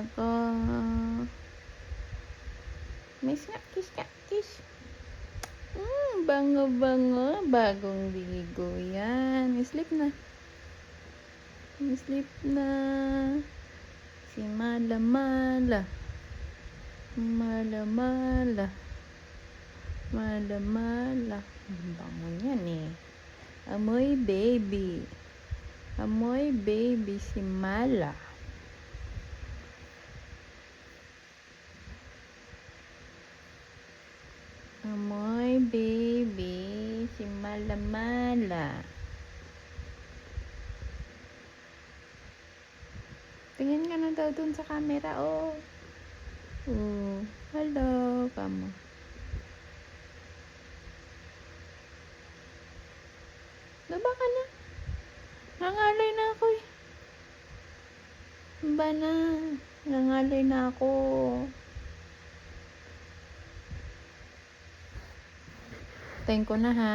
ako. Miss nga, kiss ka, kiss. Bango-bango. Bagong ligo yan. Sleep na. Sleep na. Si Mala-Mala. Mala-Mala. Mala-Mala. Bango yan eh. Amoy baby. Amoy baby si Mala. Amoy baby si Mala-Mala. Tingin ka na daw dun sa camera, oh. Hello, kamo. Baba ka na. Nangalay na ako eh. Ba na. Nangalay na ako. Tayin ko na ha.